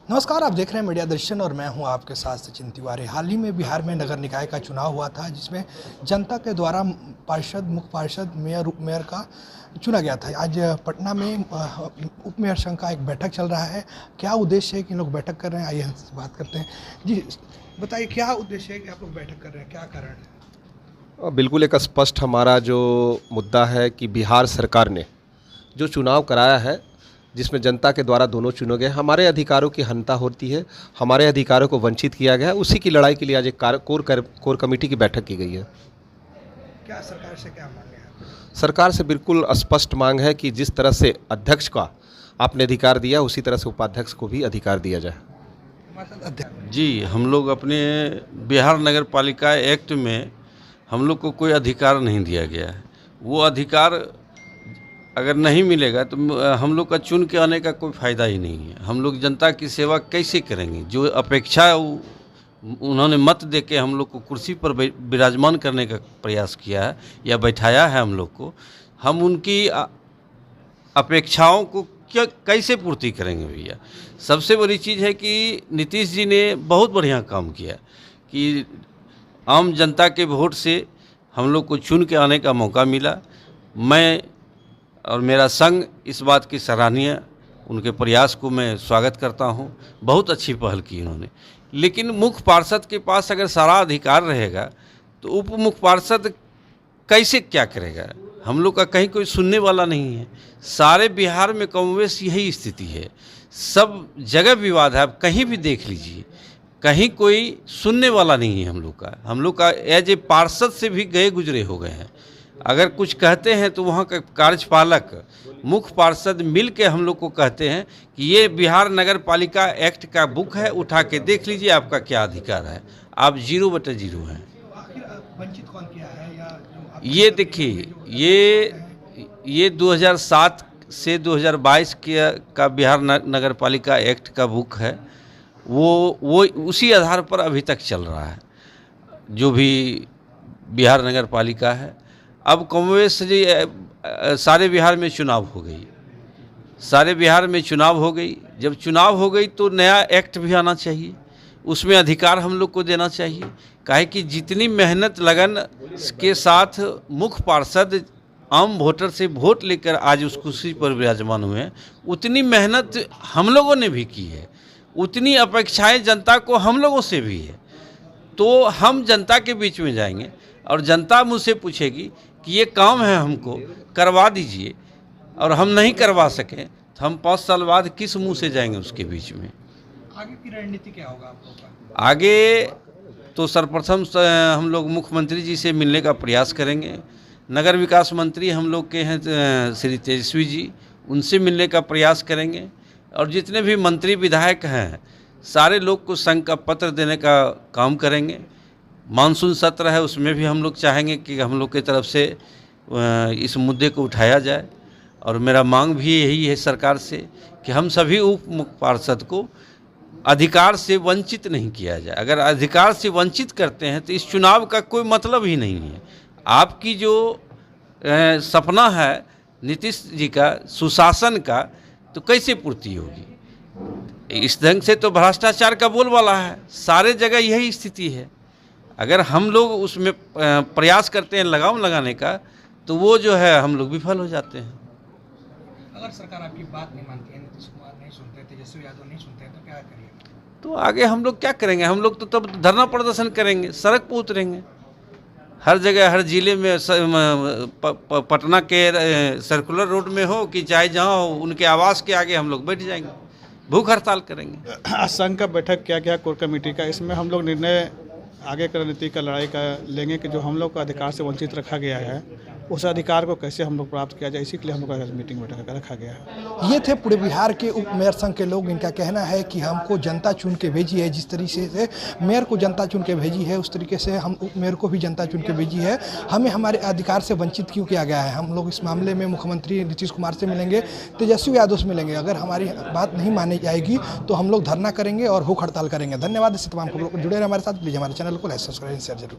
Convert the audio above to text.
नमस्कार, आप देख रहे हैं मीडिया दर्शन और मैं हूं आपके साथ सचिन तिवारी। हाल ही में बिहार में नगर निकाय का चुनाव हुआ था, जिसमें जनता के द्वारा पार्षद, मुख्य पार्षद, मेयर, उप मेयर का चुना गया था। आज पटना में उप मेयर संघ का एक बैठक चल रहा है। क्या उद्देश्य है कि लोग बैठक कर रहे हैं, आइए हमसे बात करते हैं। जी बताइए, क्या उद्देश्य है कि आप लोग बैठक कर रहे हैं, क्या कारण है? बिल्कुल एक स्पष्ट हमारा जो मुद्दा है कि बिहार सरकार ने जो चुनाव कराया है, जिसमें जनता के द्वारा दोनों चुने गए, हमारे अधिकारों की हनता होती है, हमारे अधिकारों को वंचित किया गया है। उसी की लड़ाई के लिए आज एक कोर कमेटी की बैठक की गई है। क्या सरकार से क्या मांग है? सरकार से बिल्कुल स्पष्ट मांग है कि जिस तरह से अध्यक्ष का आपने अधिकार दिया, उसी तरह से उपाध्यक्ष को भी अधिकार दिया जाए। जी, हम लोग अपने बिहार नगर पालिका एक्ट में हम लोग को कोई अधिकार नहीं दिया गया है। वो अधिकार अगर नहीं मिलेगा तो हम लोग का चुन के आने का कोई फ़ायदा ही नहीं है। हम लोग जनता की सेवा कैसे करेंगे? जो अपेक्षा उन्होंने मत दे के हम लोग को कुर्सी पर विराजमान करने का प्रयास किया है या बैठाया है हम लोग को, हम उनकी अपेक्षाओं को कैसे पूर्ति करेंगे भैया? सबसे बड़ी चीज़ है कि नीतीश जी ने बहुत बढ़िया काम किया कि आम जनता के वोट से हम लोग को चुन के आने का मौका मिला। मैं और मेरा संघ इस बात की सराहनीय, उनके प्रयास को मैं स्वागत करता हूं। बहुत अच्छी पहल की उन्होंने। लेकिन मुख्य पार्षद के पास अगर सारा अधिकार रहेगा तो उप मुख्य पार्षद कैसे क्या करेगा? हम लोग का कहीं कोई सुनने वाला नहीं है। सारे बिहार में कमोवेश यही स्थिति है, सब जगह विवाद है। आप कहीं भी देख लीजिए, कहीं कोई सुनने वाला नहीं है। हम लोग का एज ए पार्षद से भी गए गुजरे हो गए हैं। अगर कुछ कहते हैं तो वहाँ का कार्यपालक, मुख्य पार्षद मिल के हम लोग को कहते हैं कि ये बिहार नगर पालिका एक्ट का बुक है, उठा के देख लीजिए आपका क्या अधिकार है। आप 0/0 हैं। वंचित कौन किया है? या ये देखिए, ये 2007 से 2022 का बिहार नगर पालिका एक्ट का बुक है। वो उसी आधार पर अभी तक चल रहा है, जो भी बिहार नगर पालिका है। अब कमोवेश जी सारे बिहार में चुनाव हो गई, सारे बिहार में चुनाव हो गई। जब चुनाव हो गई तो नया एक्ट भी आना चाहिए, उसमें अधिकार हम लोग को देना चाहिए। काहे कि जितनी मेहनत लगन के साथ मुख्य पार्षद आम वोटर से वोट लेकर आज उस कुर्सी पर विराजमान हुए हैं, उतनी मेहनत हम लोगों ने भी की है, उतनी अपेक्षाएं जनता को हम लोगों से भी है। तो हम जनता के बीच में जाएंगे और जनता मुझसे पूछेगी कि ये काम है, हमको करवा दीजिए, और हम नहीं करवा सकें तो हम 5 साल बाद किस मुंह से जाएंगे उसके बीच में? आगे की रणनीति क्या होगा आप लोगों का? आगे तो सर्वप्रथम हम लोग मुख्यमंत्री जी से मिलने का प्रयास करेंगे। नगर विकास मंत्री हम लोग के हैं श्री तेजस्वी जी, उनसे मिलने का प्रयास करेंगे। और जितने भी मंत्री विधायक हैं, सारे लोग को संघ का पत्र देने का काम करेंगे। मानसून सत्र है, उसमें भी हम लोग चाहेंगे कि हम लोग की तरफ से इस मुद्दे को उठाया जाए। और मेरा मांग भी यही है सरकार से कि हम सभी उप मुख्य पार्षद को अधिकार से वंचित नहीं किया जाए। अगर अधिकार से वंचित करते हैं तो इस चुनाव का कोई मतलब ही नहीं है। आपकी जो सपना है नीतीश जी का सुशासन का, तो कैसे पूर्ति होगी? इस ढंग से तो भ्रष्टाचार का बोलबाला है, सारे जगह यही स्थिति है। अगर हम लोग उसमें प्रयास करते हैं लगाम लगाने का, तो वो जो है हम लोग विफल हो जाते हैं। अगर सरकार आपकी बात नहीं मानती है, नीतीश कुमार नहीं सुनते, तेजस्वी यादव नहीं सुनते हैं, तो क्या करिए? तो आगे हम लोग क्या करेंगे? हम लोग तो तब धरना प्रदर्शन करेंगे, सड़क पर उतरेंगे। हर जगह, हर जिले में, पटना के सर्कुलर रोड में हो कि चाहे जहाँ हो, उनके आवास के आगे हम लोग बैठ जाएंगे, भूख हड़ताल करेंगे। संघ का बैठक किया गया कोर कमेटी का, इसमें हम लोग निर्णय आगे की रणनीति का लड़ाई का लेंगे कि जो हम लोग का अधिकार से वंचित रखा गया है, उस अधिकार को कैसे हम लोग प्राप्त किया जाए। इसी के लिए हम लोग का मीटिंग बैठक रखा गया है। ये थे पूरे बिहार के उप मेयर संघ के लोग। इनका कहना है कि हमको जनता चुन के भेजी है, जिस तरीके से मेयर को जनता चुन के भेजी है, उस तरीके से हम उप मेयर को भी जनता चुन के भेजी है। हमें हमारे अधिकार से वंचित क्यों किया गया है? हम लोग इस मामले में मुख्यमंत्री नीतीश कुमार से मिलेंगे, तेजस्वी यादव से मिलेंगे। अगर हमारी बात नहीं मानी जाएगी तो हम लोग धरना करेंगे और भूख हड़ताल करेंगे। धन्यवाद। इससे तमाम खबरों को जुड़े रहे हमारे साथ। प्लीज़ हमारे चैनल को लाइक, सब्सक्राइब, शेयर जरूर।